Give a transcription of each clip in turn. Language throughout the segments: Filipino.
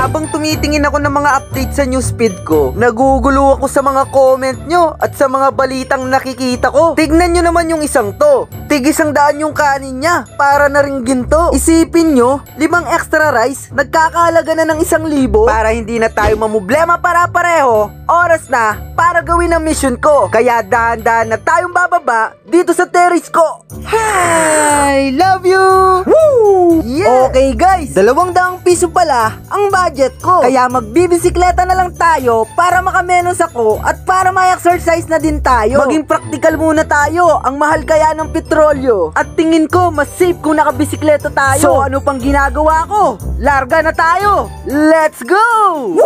Habang tumitingin ako ng mga update sa newsfeed ko, nagugulo ako sa mga comment nyo at sa mga balitang nakikita ko. Tignan nyo naman yung isang to. Tig 100 yung kanin niya, para na ring ginto. Isipin nyo, 5 extra rice, nagkakahalaga na ng 1,000. Para hindi na tayo mamblema para pareho, oras na para gawin ang mission ko. Kaya dahan-dahan na tayong bababa dito sa terrace ko. Hi! Love you! Woo! Yeah! Okay guys, 200 piso pala ang budget ko. Kaya magbibisikleta na lang tayo para makamenos ako at para ma-exercise na din tayo. Maging practical muna tayo. Ang mahal kaya ng petrolyo. At tingin ko mas safe kung nakabisikleta tayo. So ano pang ginagawa ko? Larga na tayo! Let's go! Woo!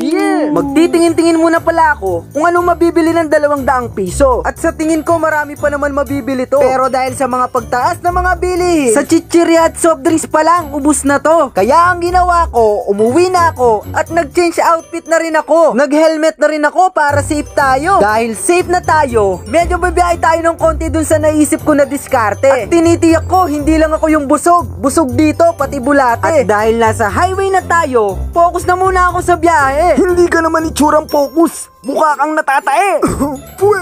Yeah! Magtitingin-tingin muna pala ako kung anong mabibili ng 200 piso. At sa tingin ko marami pa naman mabibili to. Pero dahil sa mga pagtaas ng mga bilihin, sa chichirya at soft drinks pa lang, ubus na to. Kaya ang ginawa ko, umuwi na ako at nag-change outfit na rin ako. Nag-helmet na rin ako para safe tayo. Dahil safe na tayo, medyo babiyahe tayo ng konti dun sa naisip ko na diskarte. At tinitiyak ko, hindi lang ako yung busog. Busog dito, pati bulate. At dahil nasa highway na tayo, focus na muna ako sa biyahe. Hindi ka naman itsurang focus. Mukha kang natatae.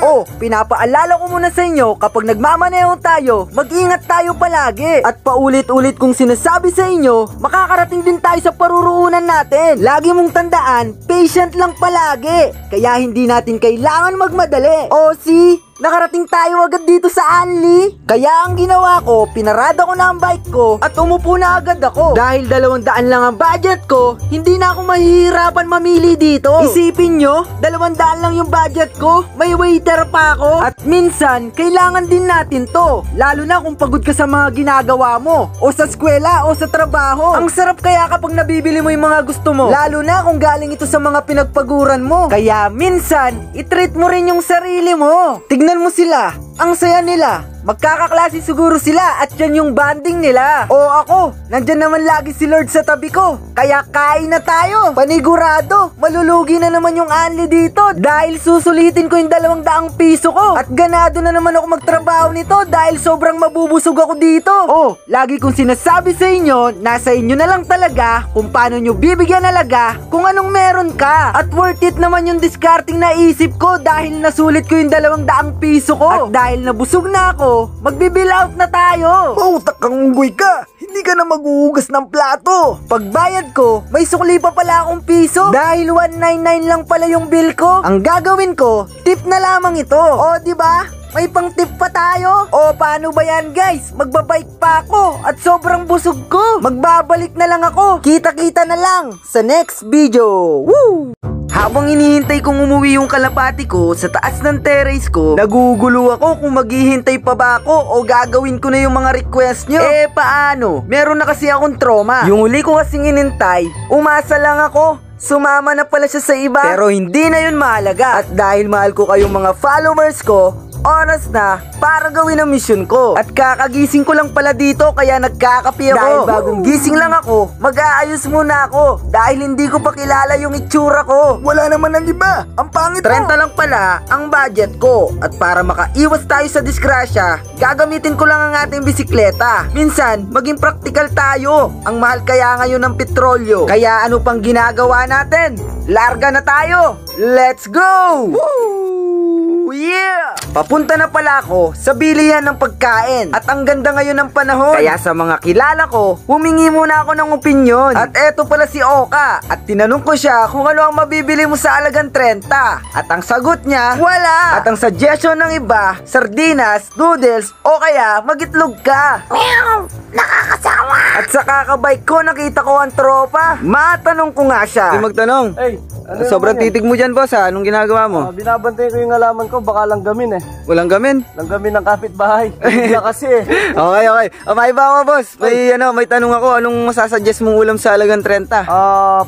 Oh, pinapaalala ko muna sa inyo, kapag nagmamaneho tayo, mag-ingat tayo palagi. At paulit-ulit kong sinasabi sa inyo, makakarating din tayo sa paruruunan natin. Lagi mong tandaan, patient lang palagi. Kaya hindi natin kailangan magmadali. O see? Nakarating tayo agad dito sa Anli. Kaya ang ginawa ko, pinarada ko na ang bike ko at umupo na agad ako. Dahil 200 lang ang budget ko, hindi na ako mahihirapan mamili dito. Isipin nyo, 200 lang yung budget ko, may waiter pa ako. At minsan, kailangan din natin to. Lalo na kung pagod ka sa mga ginagawa mo, o sa eskwela, o sa trabaho. Ang sarap kaya kapag nabibili mo yung mga gusto mo. Lalo na kung galing ito sa mga pinagpaguran mo. Kaya minsan, itreat mo rin yung sarili mo. Tignan mo sila, ang saya nila. Magkakaklase siguro sila at yan yung banding nila. O ako, nandyan naman lagi si Lord sa tabi ko. Kaya kain na tayo. Panigurado, malulugi na naman yung Anli dito dahil susulitin ko yung 200 piso ko. At ganado na naman ako magtrabaho nito dahil sobrang mabubusog ako dito. O, lagi kong sinasabi sa inyo, nasa inyo na lang talaga kung paano nyo bibigyan alaga kung anong meron ka. At worth it naman yung discarding na isip ko dahil nasulit ko yung 200 piso ko. At dahil nabusog na ako, magbibill out na tayo. Pautak kang unggoy ka. Hindi ka na maghuhugas ng plato. Pagbayad ko, may sukli pa pala akong piso. Dahil 199 lang pala yung bill ko. Ang gagawin ko, tip na lamang ito. O, diba? May pang tip pa tayo. O, paano ba yan guys? Magbabike pa ako at sobrang busog ko. Magbabalik na lang ako. Kita-kita na lang sa next video. Woo! Habang inihintay kong umuwi yung kalapati ko sa taas ng terrace ko, nagugulo ako kung maghihintay pa ba ako o gagawin ko na yung mga request nyo. Eh paano? Meron na kasi akong trauma. Yung huli ko kasing inintay, umasa lang ako. Sumama na pala siya sa iba. Pero hindi na yun mahalaga. At dahil mahal ko kayong mga followers ko, oras na para gawin ang mission ko. At kakagising ko lang pala dito kaya nagkakape ako. Dahil bagong gising lang ako, mag-aayos muna ako. Dahil hindi ko pa kilala yung itsura ko. Wala naman ang iba. Ang pangit 30 lang pala ang budget ko. At para makaiwas tayo sa disgrasya, gagamitin ko lang ang ating bisikleta. Minsan, maging practical tayo. Ang mahal kaya ngayon ng petrolyo. Kaya ano pang ginagawa natin? Larga na tayo! Let's go! Woo! Yeah! Papunta na pala ako sa bilihan ng pagkain. At ang ganda ngayon ng panahon. Kaya sa mga kilala ko, humingi muna ako ng opinyon. At eto pala si Oka. At tinanong ko siya kung ano ang mabibili mo sa halagang 30. At ang sagot niya, wala! At ang suggestion ng iba, sardinas, noodles, o kaya magitlog ka. Meow! Nakakasawa! At sa kakabike ko, nakita ko ang tropa. Matanong ko nga siya. Hindi magtanong. Hey, ano Sobrang titig mo dyan, boss, ha? Anong ginagawa mo? Binabantay ko yung halaman ko, baka langgamin eh. Walang gamin? Langgamin ng kapitbahay. Hindi na kasi eh. Okay, okay. May iba ako, boss. May tanong ako. Anong masasuggest mong ulam sa halagang 30?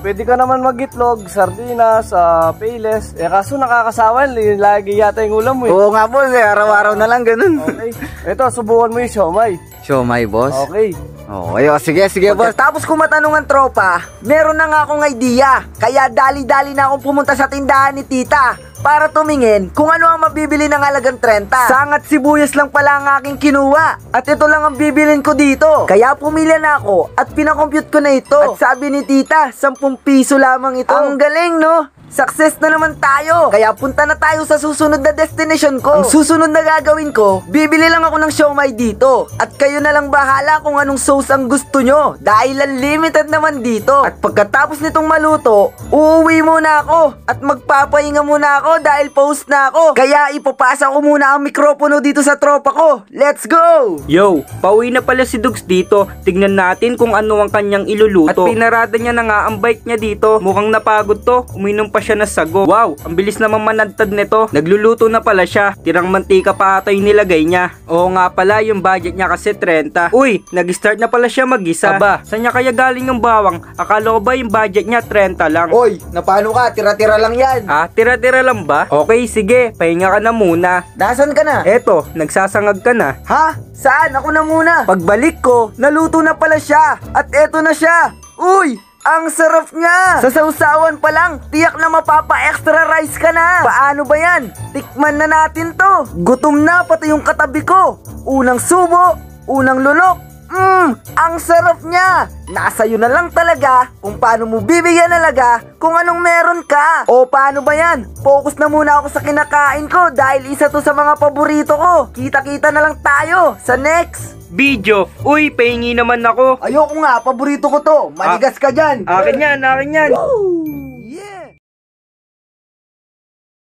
Pwede ka naman magitlog, sardinas, payless. Eh kaso nakakasawan, lagi yata yung ulam mo eh. Oo nga, boss, eh. Araw-araw na lang, ganun. Okay. Ito, subukan mo yung siomay. Siomay, boss? Okay. Okay, sige, boss. Tapos kung matanong ang tropa, meron na nga akong idea. Kaya dali-dali na akong pumunta sa tindahan ni tita para tumingin kung ano ang mabibili ng halagang 30. Sangat sibuyas lang pala ang aking kinuha. At ito lang ang bibilin ko dito. Kaya pumili na ako at pinakompute ko na ito. At sabi ni tita, 10 piso lamang ito. Ang galing, no? Success na naman tayo. Kaya punta na tayo sa susunod na destination ko. Ang susunod na gagawin ko, bibili lang ako ng siomai dito. At kayo na lang bahala kung anong sauce ang gusto nyo. Dahil unlimited naman dito. At pagkatapos nitong maluto, uuwi muna ako. At magpapahinga muna ako dahil post na ako. Kaya ipapasa ko muna ang mikropono dito sa tropa ko. Let's go! Yo, pauwi na pala si Dugs dito. Tignan natin kung ano ang kanyang iluluto. At pinarada niya na nga ang bike niya dito. Mukhang napagod to. Uminom pa siya na sago. Wow, ang bilis naman manadtad nito. Nagluluto na pala siya. Tirang mantika pa ata yung nilagay niya. Oo nga pala, yung budget niya kasi 30. Uy, nag-start na pala siya mag-isa. Aba, saan niya kaya galing yung bawang? Akala ko ba yung budget niya 30 lang? Oy, napano ka? Tira-tira lang yan. Ah, tira-tira lang ba? Okay, sige, pahinga ka na muna. Nasaan ka na? Eto, nagsasangag ka na. Ha? Saan? Ako na muna. Pagbalik ko, naluto na pala siya. At eto na siya. Uy! Ang sarap niya! Sa sausawan pa lang, tiyak na mapapa-extra rice ka na! Paano ba yan? Tikman na natin to! Gutom na pati yung katabi ko! Unang subo, unang lunok! Ang sarap niya! Nasa'yo na lang talaga kung paano mo bibigyan alaga kung anong meron ka. O paano ba yan? Focus na muna ako sa kinakain ko dahil isa to sa mga paborito ko. Kita-kita na lang tayo sa next Video. Uy, pahingi naman ako. Ayoko nga, paborito ko to. Manigas ka dyan. Akin yan, akin yan.